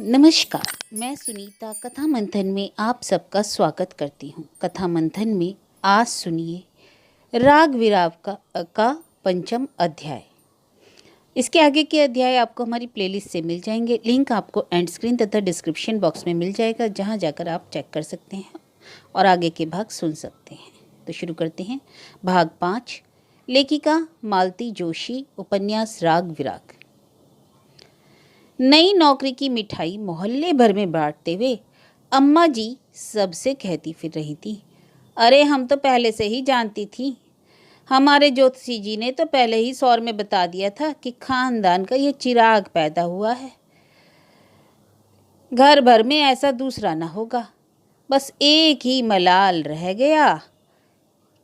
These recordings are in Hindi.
नमस्कार, मैं सुनीता कथा मंथन में आप सबका स्वागत करती हूँ। कथा मंथन में आज सुनिए राग विराग का पंचम अध्याय। इसके आगे के अध्याय आपको हमारी प्लेलिस्ट से मिल जाएंगे। लिंक आपको एंड स्क्रीन तथा डिस्क्रिप्शन बॉक्स में मिल जाएगा, जहाँ जाकर आप चेक कर सकते हैं और आगे के भाग सुन सकते हैं। तो शुरू करते हैं। भाग 5, लेखिका मालती जोशी, उपन्यास राग विराग। नई नौकरी की मिठाई मोहल्ले भर में बांटते हुए अम्मा जी सबसे कहती फिर रही थी, अरे हम तो पहले से ही जानती थी। हमारे ज्योतिषी जी ने तो पहले ही सौर में बता दिया था कि खानदान का ये चिराग पैदा हुआ है, घर भर में ऐसा दूसरा ना होगा। बस एक ही मलाल रह गया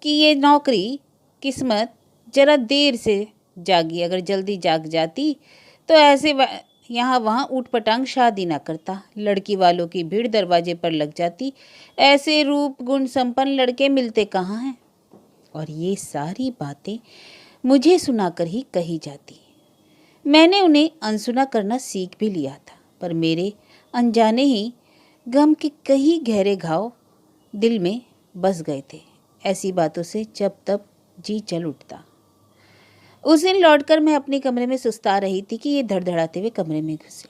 कि ये नौकरी किस्मत जरा देर से जागी। अगर जल्दी जाग जाती तो ऐसे यहाँ वहाँ ऊट पटांग शादी ना करता। लड़की वालों की भीड़ दरवाजे पर लग जाती। ऐसे रूप गुण संपन्न लड़के मिलते कहाँ हैं। और ये सारी बातें मुझे सुनाकर ही कही जाती। मैंने उन्हें अनसुना करना सीख भी लिया था, पर मेरे अनजाने ही गम के कई गहरे घाव दिल में बस गए थे। ऐसी बातों से जब तब जी चल उठता। उस दिन लौटकर मैं अपने कमरे में सुस्ता रही थी कि ये धड़धड़ाते हुए कमरे में घुसे।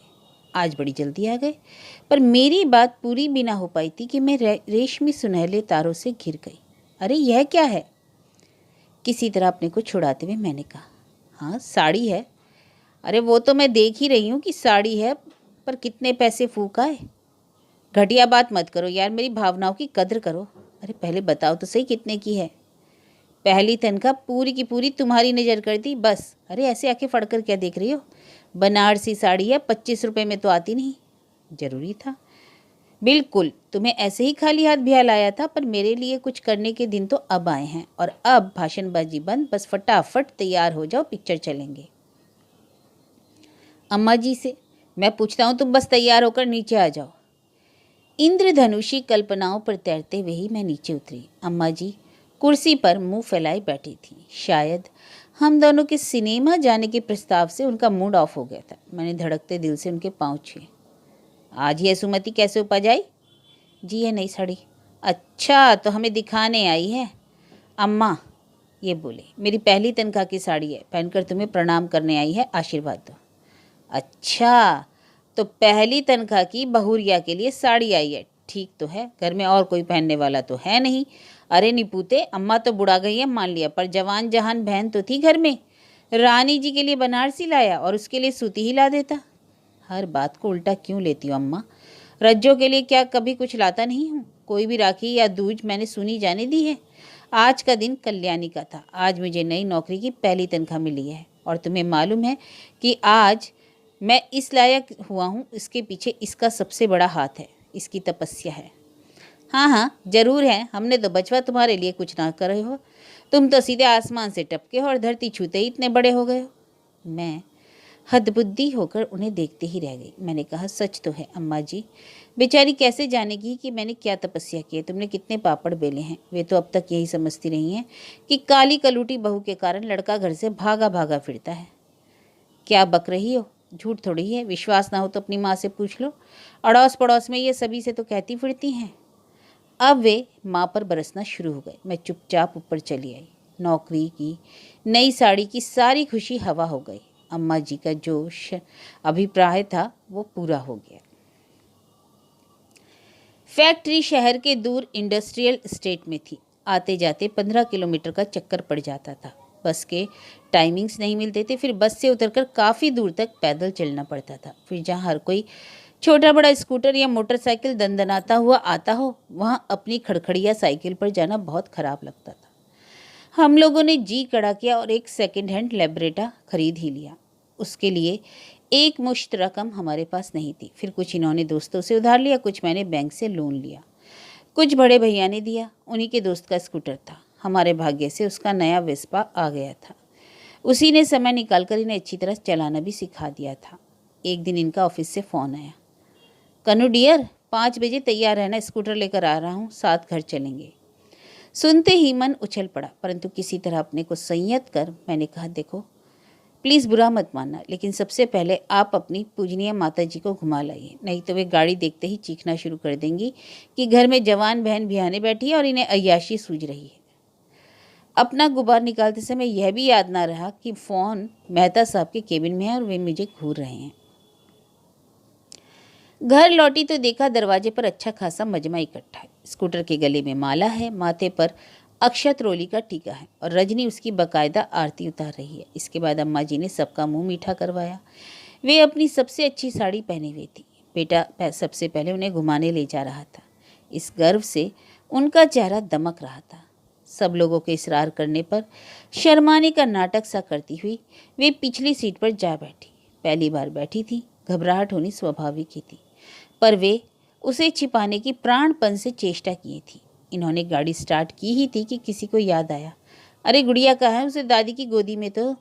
आज बड़ी जल्दी आ गए, पर मेरी बात पूरी भी ना हो पाई थी कि मैं रेशमी सुनहले तारों से घिर गई। अरे यह क्या है? किसी तरह अपने को छुड़ाते हुए मैंने कहा, हाँ साड़ी है। अरे वो तो मैं देख ही रही हूँ कि साड़ी है, पर कितने पैसे फूक आए। घटिया बात मत करो यार, मेरी भावनाओं की कदर करो। अरे पहले बताओ तो सही कितने की है। पहली तनख्वाह पूरी की पूरी तुम्हारी नज़र कर दी बस। अरे ऐसे आके फड़कर क्या देख रही हो? बनारसी साड़ी है, 25 रुपये में तो आती नहीं। जरूरी था? बिल्कुल, तुम्हें ऐसे ही खाली हाथ भी लाया था, पर मेरे लिए कुछ करने के दिन तो अब आए हैं। और अब भाषणबाजी बंद, बस फटाफट तैयार हो जाओ, पिक्चर चलेंगे। अम्मा जी से मैं पूछता हूँ, तुम बस तैयार होकर नीचे आ जाओ। इंद्रधनुषी कल्पनाओं पर तैरते हुए ही मैं नीचे उतरी। अम्मा जी कुर्सी पर मुंह फैलाए बैठी थी। शायद हम दोनों के सिनेमा जाने के प्रस्ताव से उनका मूड ऑफ हो गया था। मैंने धड़कते दिल से उनके पांव छुए। आज ये सुमति कैसे उपज आई? जी ये नई साड़ी। अच्छा, तो हमें दिखाने आई है? अम्मा ये बोले, मेरी पहली तनख्वाह की साड़ी है, पहनकर तुम्हें प्रणाम करने आई है, आशीर्वाद दो। अच्छा, तो पहली तनख्वाह की बहुरिया के लिए साड़ी आई है। ठीक तो है, घर में और कोई पहनने वाला तो है नहीं। अरे निपूते, अम्मा तो बुढ़ा गई है मान लिया, पर जवान जहान बहन तो थी घर में। रानी जी के लिए बनारसी लाया और उसके लिए सूती ही ला देता। हर बात को उल्टा क्यों लेती हो अम्मा? रज्जों के लिए क्या कभी कुछ लाता नहीं हूँ? कोई भी राखी या दूज मैंने सुनी जाने दी है? आज का दिन कल्याणी का था। आज मुझे नई नौकरी की पहली तनख्वाह मिली है, और तुम्हें मालूम है कि आज मैं इस लायक हुआ हूँ, इसके पीछे इसका सबसे बड़ा हाथ है, इसकी तपस्या है। हाँ हाँ जरूर है, हमने तो बचवा तुम्हारे लिए कुछ ना करे हो। तुम तो सीधे आसमान से टपके हो और धरती छूते ही इतने बड़े हो गए हो। मैं हदबुद्धि होकर उन्हें देखते ही रह गई। मैंने कहा, सच तो है अम्मा जी, बेचारी कैसे जानेगी कि मैंने क्या तपस्या की है, तुमने कितने पापड़ बेले हैं। वे तो अब तक यही समझती रही हैं कि काली कलूटी बहू के कारण लड़का घर से भागा भागा फिरता है। क्या बक रही हो? झूठ थोड़ी है। विश्वास ना हो तो अपनी माँ से पूछ लो। अड़ोस पड़ोस में ये सभी से तो कहती फिरती हैं। अब वे माँ पर बरसना शुरू हो गए। मैं चुपचाप ऊपर चली आई। नौकरी की नई साड़ी की सारी खुशी हवा हो गई। अम्मा जी का जोश अभिप्राय था वो पूरा हो गया। फैक्ट्री शहर के दूर इंडस्ट्रियल एस्टेट में थी। आते जाते 15 किलोमीटर का चक्कर पड़ जाता था। बस के टाइमिंग्स नहीं मिलते थे, फिर बस से उतरकर काफ़ी दूर तक पैदल चलना पड़ता था। फिर जहाँ हर कोई छोटा बड़ा स्कूटर या मोटरसाइकिल दंदनाता हुआ आता हो, वहाँ अपनी खड़खड़िया साइकिल पर जाना बहुत ख़राब लगता था। हम लोगों ने जी कड़ा किया और एक सेकंड हैंड लेब्रेटा खरीद ही लिया। उसके लिए एक मुश्त रकम हमारे पास नहीं थी। फिर कुछ इन्होंने दोस्तों से उधार लिया, कुछ मैंने बैंक से लोन लिया, कुछ बड़े भैया ने दिया। उन्हीं के दोस्त का स्कूटर था। हमारे भाग्य से उसका नया वेस्पा आ गया था। उसी ने समय निकालकर इन्हें अच्छी तरह चलाना भी सिखा दिया था। एक दिन इनका ऑफिस से फ़ोन आया, कनु डियर 5 बजे तैयार रहना, स्कूटर लेकर आ रहा हूँ, साथ घर चलेंगे। सुनते ही मन उछल पड़ा, परंतु किसी तरह अपने को संयत कर मैंने कहा, देखो प्लीज़ बुरा मत मानना, लेकिन सबसे पहले आप अपनी पूजनीय माता जी को घुमा लाइए, नहीं तो वे गाड़ी देखते ही चीखना शुरू कर देंगी कि घर में जवान बहन बिहाने बैठी है और इन्हें अय्याशी सूझ रही है। अपना गुबार निकालते समय यह भी याद ना रहा कि फ़ोन मेहता साहब के केबिन में है और वे मुझे घूर रहे हैं। घर लौटी तो देखा दरवाजे पर अच्छा खासा मजमा इकट्ठा है। स्कूटर के गले में माला है, माथे पर अक्षत रोली का टीका है और रजनी उसकी बकायदा आरती उतार रही है। इसके बाद अम्मा जी ने सबका मुंह मीठा करवाया। वे अपनी सबसे अच्छी साड़ी पहने हुई थी। बेटा सबसे पहले उन्हें घुमाने ले जा रहा था। इस गर्व से उनका चेहरा दमक रहा था। सब लोगों के इसरार करने पर शर्माने का नाटक सा करती हुई वे पिछली सीट पर जा बैठी। पहली बार बैठी थी, घबराहट होनी स्वाभाविक ही थी, पर वे उसे छिपाने की प्राणपण से चेष्टा किए थी। इन्होंने गाड़ी स्टार्ट की ही थी कि किसी को याद आया, अरे गुड़िया कहाँ है? उसे दादी की गोदी में तो।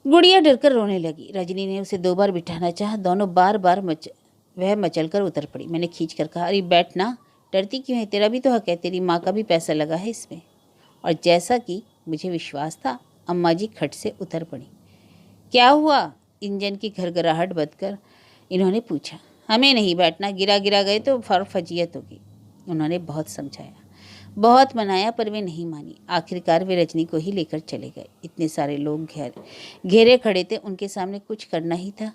गुड़िया डरकर रोने लगी। रजनी ने उसे 2 बार बिठाना चाहा, दोनों बार बार वह मचलकर उतर पड़ी। मैंने खींच कर कहा, अरे बैठ ना, डरती क्यों है? तेरा भी तो हक है, तेरी माँ का भी पैसा लगा है इसमें। और जैसा कि मुझे विश्वास था, अम्मा जी खट से उतर पड़ी। क्या हुआ? इंजन की घरघराहट बदकर इन्होंने पूछा। हमें नहीं बैठना, गिरा गिरा गए तो फजीयत होगी। उन्होंने बहुत समझाया, बहुत मनाया, पर वे नहीं मानी। आखिरकार वे रजनी को ही लेकर चले गए। इतने सारे लोग घेरे खड़े थे, उनके सामने कुछ करना ही था।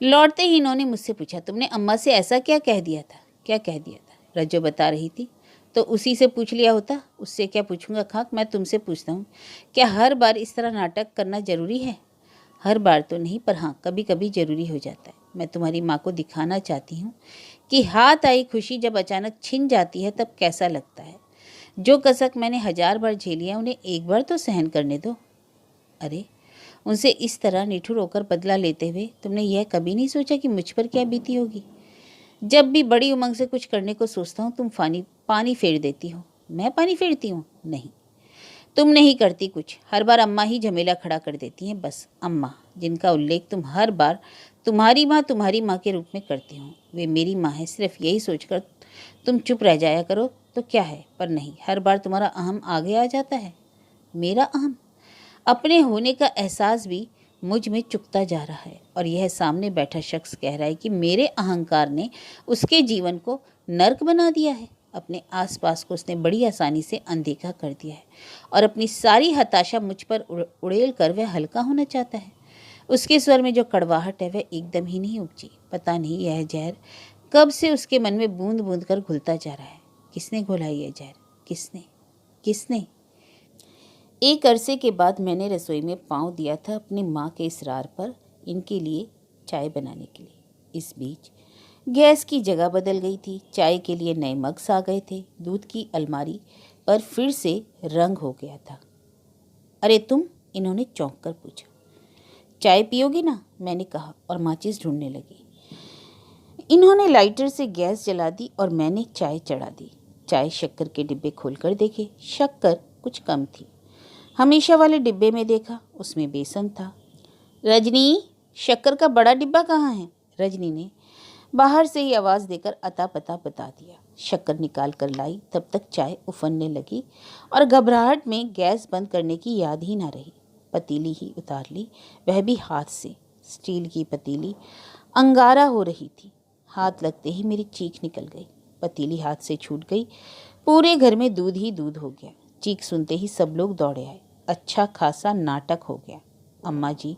लौटते ही इन्होंने मुझसे पूछा, तुमने अम्मा से ऐसा क्या कह दिया था? क्या कह दिया था? रज्जो बता रही थी तो उसी से पूछ लिया होता। उससे क्या पूछूंगा खाक? मैं तुमसे पूछता हूँ, क्या हर बार इस तरह नाटक करना जरूरी है? हर बार तो नहीं, पर हाँ कभी कभी जरूरी हो जाता है। मैं तुम्हारी माँ को दिखाना चाहती हूँ कि हाथ आई खुशी जब अचानक छिन जाती है तब कैसा लगता है। जो कसक मैंने 1000 बार झेली है, उन्हें एक बार तो सहन करने दो। अरे, उनसे इस तरह निठुर होकर बदला लेते हुए तुमने यह कभी नहीं सोचा कि मुझ पर क्या बीती होगी? जब भी बड़ी उमंग से कुछ करने को सोचता हूँ, तुम पानी फेर देती हो। मैं पानी फेरती हूँ? नहीं, तुम नहीं करती कुछ। हर बार अम्मा ही झमेला खड़ा कर देती हैं। बस अम्मा, जिनका उल्लेख तुम हर बार तुम्हारी माँ के रूप में करती हो, वे मेरी माँ है। सिर्फ यही सोचकर तुम चुप रह जाया करो तो क्या है, पर नहीं, हर बार तुम्हारा अहम आगे आ जाता है। मेरा अहम? अपने होने का एहसास भी मुझ में चुकता जा रहा है और यह सामने बैठा शख्स कह रहा है कि मेरे अहंकार ने उसके जीवन को नर्क बना दिया है। अपने आसपास को उसने बड़ी आसानी से अनदेखा कर दिया है और अपनी सारी हताशा मुझ पर उड़ेल कर वह हल्का होना चाहता है। उसके स्वर में जो कड़वाहट है वह एकदम ही नहीं उपजी। पता नहीं यह जहर कब से उसके मन में बूंद बूंद कर घुलता जा रहा है। किसने घोला यह जहर? किसने किसने? एक अरसे के बाद मैंने रसोई में पांव दिया था अपनी माँ के इसरार पर इनके लिए चाय बनाने के लिए। इस बीच गैस की जगह बदल गई थी, चाय के लिए नए मग्स आ गए थे, दूध की अलमारी पर फिर से रंग हो गया था। अरे तुम? इन्होंने चौंक कर पूछा। चाय पियोगी ना? मैंने कहा और माचिस ढूंढने लगी। इन्होंने लाइटर से गैस जला दी और मैंने चाय चढ़ा दी। चाय शक्कर के डिब्बे खोलकर देखे, शक्कर कुछ कम थी। हमेशा वाले डिब्बे में देखा, उसमें बेसन था। रजनी, शक्कर का बड़ा डिब्बा कहाँ है? रजनी ने बाहर से ही आवाज़ देकर अता पता बता दिया। शक्कर निकाल कर लाई, तब तक चाय उफनने लगी और घबराहट में गैस बंद करने की याद ही ना रही। पतीली ही उतार ली, वह भी हाथ से। स्टील की पतीली अंगारा हो रही थी। हाथ लगते ही मेरी चीख निकल गई। पतीली हाथ से छूट गई। पूरे घर में दूध ही दूध हो गया। चीख सुनते ही सब लोग दौड़े आए। अच्छा खासा नाटक हो गया। अम्मा जी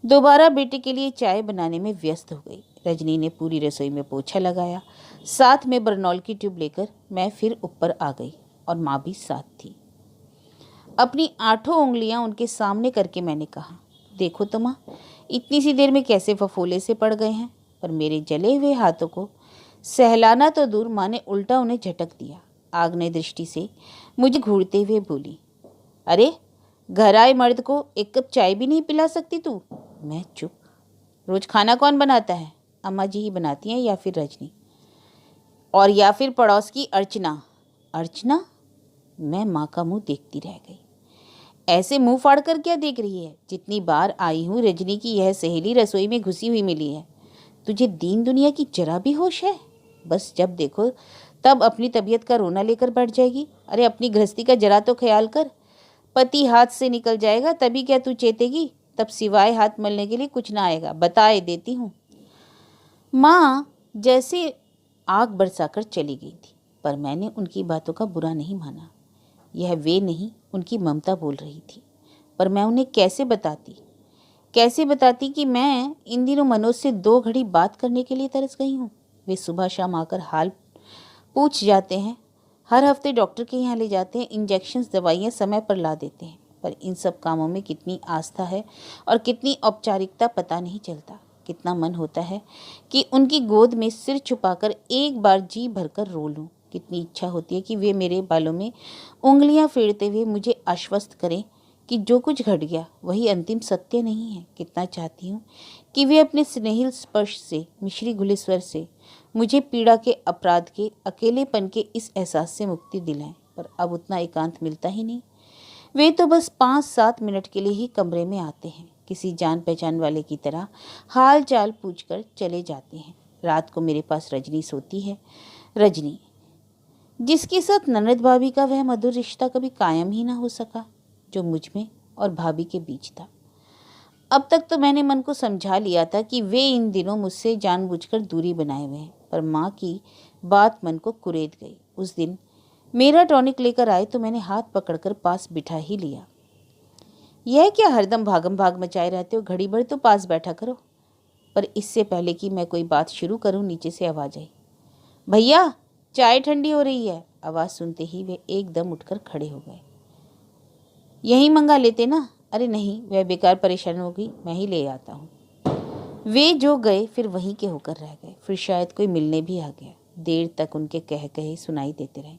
दोबारा बेटे के लिए चाय बनाने में व्यस्त हो गई। रजनी ने पूरी रसोई में पोछा लगाया। साथ में बरनौल की ट्यूब लेकर मैं फिर ऊपर आ गई और माँ भी साथ थी। अपनी 8 उंगलियां उनके सामने करके मैंने कहा, देखो तो माँ, इतनी सी देर में कैसे फफोले से पड़ गए हैं। पर मेरे जले हुए हाथों को सहलाना तो दूर, माँ ने उल्टा उन्हें झटक दिया। आग्नेय दृष्टि से मुझे घूरते हुए बोली, अरे घर आए मर्द को 1 कप चाय भी नहीं पिला सकती तू? मैं चुप। रोज खाना कौन बनाता है? अम्मा जी ही बनाती हैं, या फिर रजनी, और या फिर पड़ोस की अर्चना। अर्चना? मैं माँ का मुंह देखती रह गई। ऐसे मुंह फाड़ कर क्या देख रही है? जितनी बार आई हूँ रजनी की यह सहेली रसोई में घुसी हुई मिली है। तुझे दीन दुनिया की जरा भी होश है? बस जब देखो तब अपनी तबीयत का रोना लेकर बैठ जाएगी। अरे अपनी गृहस्थी का जरा तो ख्याल कर। पति हाथ से निकल जाएगा तभी क्या तू चेतेगी? तब सिवाय हाथ मलने के लिए कुछ ना आएगा, बताए देती हूँ। माँ जैसे आग बरसाकर चली गई थी, पर मैंने उनकी बातों का बुरा नहीं माना। यह वे नहीं, उनकी ममता बोल रही थी। पर मैं उन्हें कैसे बताती कि मैं इन दिनों मनोज से 2 घड़ी बात करने के लिए तरस गई हूँ। वे सुबह शाम आकर हाल पूछ जाते हैं, हर हफ्ते डॉक्टर के यहाँ ले जाते हैं, इंजेक्शंस दवाइयाँ समय पर ला देते हैं, पर इन सब कामों में कितनी आस्था है और कितनी औपचारिकता पता नहीं चलता। कितना मन होता है कि उनकी गोद में सिर छुपाकर एक बार जी भरकर रो लूं। कितनी इच्छा होती है कि वे मेरे बालों में उंगलियां फेरते हुए मुझे आश्वस्त करें कि जो कुछ घट गया वही अंतिम सत्य नहीं है। कितना चाहती हूँ कि वे अपने स्नेहिल स्पर्श से, मिश्री घुले स्वर से मुझे पीड़ा के, अपराध के, अकेलेपन के इस एहसास से मुक्ति दिलाएं, पर अब उतना एकांत मिलता ही नहीं। वे तो बस 5-7 मिनट के लिए ही कमरे में आते हैं, किसी जान पहचान वाले की तरह हाल चाल पूछकर चले जाते हैं। रात को मेरे पास रजनी सोती है। रजनी, जिसके साथ ननद भाभी का वह मधुर रिश्ता कभी कायम ही ना हो सका जो मुझ में और भाभी के बीच था। अब तक तो मैंने मन को समझा लिया था कि वे इन दिनों मुझसे जानबूझकर दूरी बनाए हुए हैं, पर माँ की बात मन को कुरेद गई। उस दिन मेरा टॉनिक लेकर आए तो मैंने हाथ पकड़कर पास बिठा ही लिया। यह क्या हरदम भागम भाग मचाए रहते हो, घड़ी भर तो पास बैठा करो। पर इससे पहले कि मैं कोई बात शुरू करूं, नीचे से आवाज आई, भैया चाय ठंडी हो रही है। आवाज सुनते ही वे एकदम उठकर खड़े हो गए। यही मंगा लेते ना। अरे नहीं, वह बेकार परेशान होगी, मैं ही ले आता हूँ। वे जो गए फिर वहीं के होकर रह गए। फिर शायद कोई मिलने भी आ गया। देर तक उनके कह कहे सुनाई देते रहे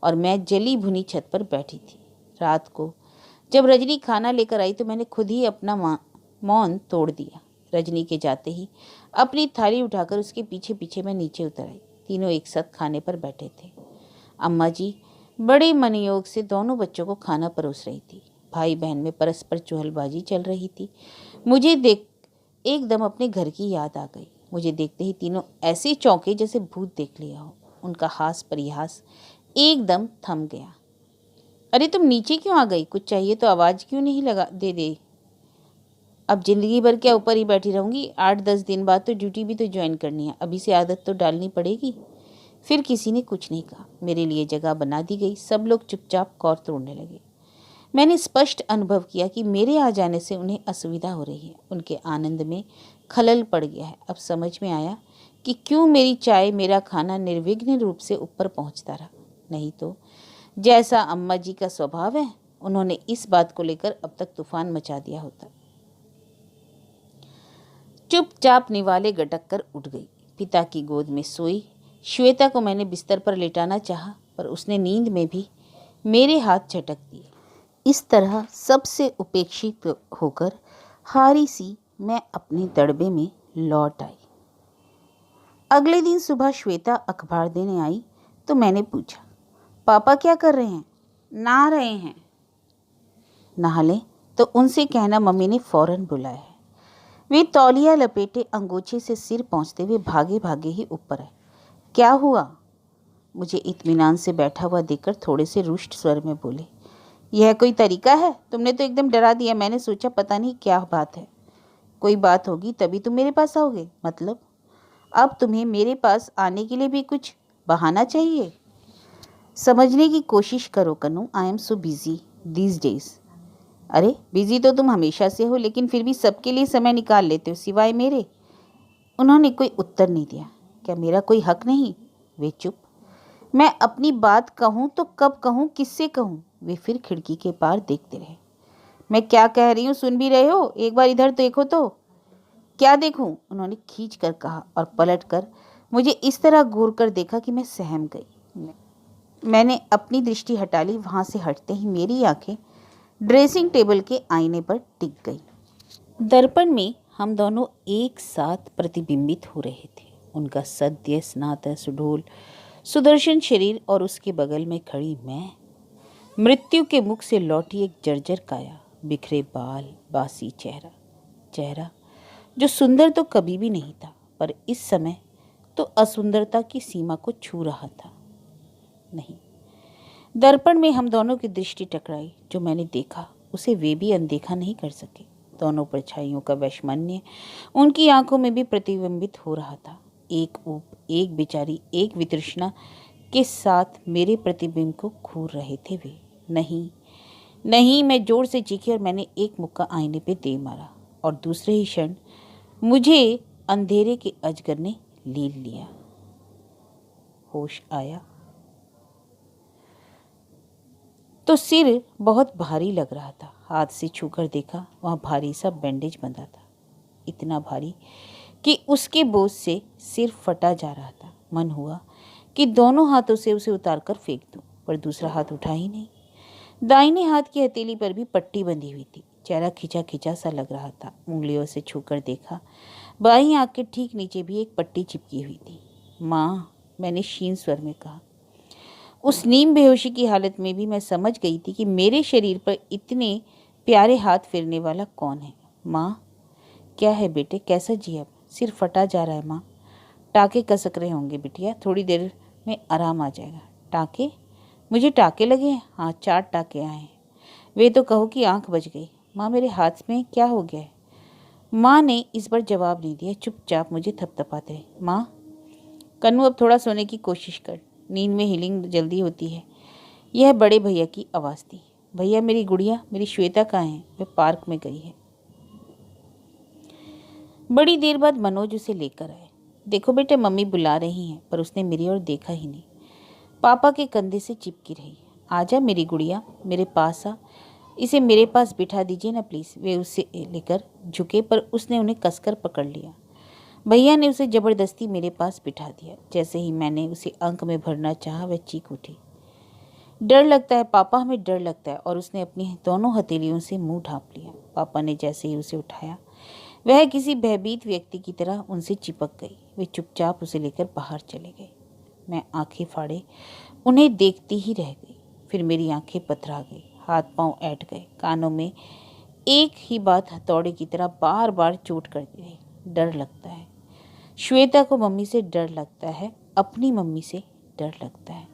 और मैं जली भुनी छत पर बैठी थी। रात को जब रजनी खाना लेकर आई तो मैंने खुद ही अपना मौन तोड़ दिया। रजनी के जाते ही अपनी थाली उठाकर उसके पीछे पीछे मैं नीचे उतर आई। तीनों एक साथ खाने पर बैठे थे। अम्मा जी बड़े मनयोग से दोनों बच्चों को खाना परोस रही थी। भाई बहन में परस्पर चुहलबाजी चल रही थी। मुझे देख एकदम अपने घर की याद आ गई। मुझे देखते ही तीनों ऐसे चौंके जैसे भूत देख लिया हो। उनका हास परिहास एकदम थम गया। अरे तुम नीचे क्यों आ गई? कुछ चाहिए तो आवाज क्यों नहीं लगा दे। अब जिंदगी भर क्या ऊपर ही बैठी रहूंगी? 8-10 दिन बाद तो ड्यूटी भी तो ज्वाइन करनी है, अभी से आदत तो डालनी पड़ेगी। फिर किसी ने कुछ नहीं कहा। मेरे लिए जगह बना दी गई। सब लोग चुपचाप कौर तोड़ने लगे। मैंने स्पष्ट अनुभव किया कि मेरे आ जाने से उन्हें असुविधा हो रही है। उनके आनंद में खलल पड़ गया है। अब समझ में आया कि क्यों मेरी चाय, मेरा खाना निर्विघ्न रूप से ऊपर पहुंचता रहा। नहीं तो जैसा अम्मा जी का स्वभाव है, उन्होंने इस बात को लेकर अब तक तूफान मचा दिया होता। चुपचाप निवाले गटक कर उठ गई। पिता की गोद में सोई श्वेता को मैंने बिस्तर पर लेटाना चाहा, पर उसने नींद में भी मेरे हाथ झटक दिए। इस तरह सबसे उपेक्षित होकर हारी सी मैं अपने दड़बे में लौट आई। अगले दिन सुबह श्वेता अखबार देने आई तो मैंने पूछा, पापा क्या कर रहे हैं? नहा रहे हैं। नहा लें तो उनसे कहना मम्मी ने फौरन बुलाया है। वे तौलिया लपेटे अंगोछे से सिर पहुँचते हुए भागे भागे ही ऊपर आए। क्या हुआ? मुझे इत्मीनान से बैठा हुआ देखकर थोड़े से रुष्ट स्वर में बोले, यह कोई तरीका है? तुमने तो एकदम डरा दिया। मैंने सोचा पता नहीं क्या बात है। कोई बात होगी तभी तुम मेरे पास आओगे। मतलब अब तुम्हें मेरे पास आने के लिए भी कुछ बहाना चाहिए। समझने की कोशिश करो Kannu, I am so busy these days. अरे बिजी तो तुम हमेशा से हो, लेकिन फिर भी सबके लिए समय निकाल लेते हो, सिवाय मेरे। उन्होंने कोई उत्तर नहीं दिया। क्या मेरा कोई हक नहीं? वे चुप। मैं अपनी बात कहूँ तो कब कहूँ, किससे कहूँ? वे फिर खिड़की के पार देखते रहे। मैं क्या कह रही हूँ सुन भी रहे हो? एक बार इधर देखो तो। क्या देखूं? उन्होंने खींच कर कहा और पलट कर मुझे इस तरह घूर कर देखा कि मैं सहम गई। मैंने अपनी दृष्टि हटा ली। वहां से हटते ही मेरी आंखें ड्रेसिंग टेबल के आईने पर टिक गई। दर्पण में हम दोनों एक साथ प्रतिबिंबित हो रहे थे। उनका सद्य स्नातक सुडोल सुदर्शन शरीर और उसके बगल में खड़ी मैं, मृत्यु के मुख से लौटी एक जर्जर काया, बिखरे बाल, बासी चेहरा जो सुंदर तो कभी भी नहीं था, पर इस समय तो असुंदरता की सीमा को छू रहा था। नहीं, दर्पण में हम दोनों की दृष्टि टकराई। जो मैंने देखा उसे वे भी अनदेखा नहीं कर सके। दोनों परछाइयों का वैषम्य उनकी आंखों में भी प्रतिबिंबित हो रहा था। एक ऊप, एक बेचारी, एक वितृष्णा के साथ मेरे प्रतिबिंब को घूर रहे थे वे। नहीं नहीं, मैं जोर से चीखी और मैंने एक मुक्का आईने पे दे मारा और दूसरे ही क्षण मुझे अंधेरे के अजगर ने लील लिया। होश आया तो सिर बहुत भारी लग रहा था। हाथ से छूकर देखा, वहाँ भारी सा बैंडेज बंधा था, इतना भारी कि उसके बोझ से सिर फटा जा रहा था। मन हुआ कि दोनों हाथों से उसे उतारकर फेंक दूं, पर दूसरा हाथ उठा ही नहीं। दाहिने हाथ की हथेली पर भी पट्टी बंधी हुई थी। चेहरा खिंचा खिंचा सा लग रहा था। उंगलियों से छूकर देखा, बाईं आंख के ठीक नीचे भी एक पट्टी चिपकी हुई थी। माँ, मैंने क्षीण स्वर में कहा। उस नीम बेहोशी की हालत में भी मैं समझ गई थी कि मेरे शरीर पर इतने प्यारे हाथ फेरने वाला कौन है। माँ, क्या है बेटे, कैसा जी? अब सिर फटा जा रहा है माँ। टाके कसक रहे होंगे बिटिया, थोड़ी देर में आराम आ जाएगा। टाके? मुझे टाके लगे हैं? हाँ, 4 टाके आए हैं। वे तो कहो कि आंख बच गई। माँ, मेरे हाथ में क्या हो गया है? माँ ने इस बार जवाब नहीं दिया, चुपचाप मुझे थपथपाते रहे। माँ, कन्नू अब थोड़ा सोने की कोशिश कर, नींद में हीलिंग जल्दी होती है। यह बड़े भैया की आवाज़ थी। भैया, मेरी गुड़िया, मेरी श्वेता कहाँ है? वे पार्क में गई है। बड़ी देर बाद मनोज उसे लेकर आए। देखो बेटे, मम्मी बुला रही हैं, पर उसने मेरी ओर देखा ही नहीं। पापा के कंधे से चिपकी रही। आजा मेरी गुड़िया, मेरे पास आ, इसे मेरे पास बिठा दीजिए ना प्लीज़। वे उसे लेकर झुके, पर उसने उन्हें कसकर पकड़ लिया। भैया ने उसे जबरदस्ती मेरे पास बिठा दिया। जैसे ही मैंने उसे अंक में भरना चाहा, वह चीख उठी। डर लगता है पापा, हमें डर लगता है। और उसने अपनी दोनों हथेलियों से मुंह ढांप लिया। पापा ने जैसे ही उसे उठाया, वह किसी भयभीत व्यक्ति की तरह उनसे चिपक गई। वे चुपचाप उसे लेकर बाहर चले गए। मैं आंखें फाड़े उन्हें देखती ही रह गई। फिर मेरी आंखें पथरा गई, हाथ पांव ऐंठ गए, कानों में एक ही बात हथौड़े की तरह बार बार चोट करती रही। डर लगता है। श्वेता को मम्मी से डर लगता है, अपनी मम्मी से डर लगता है।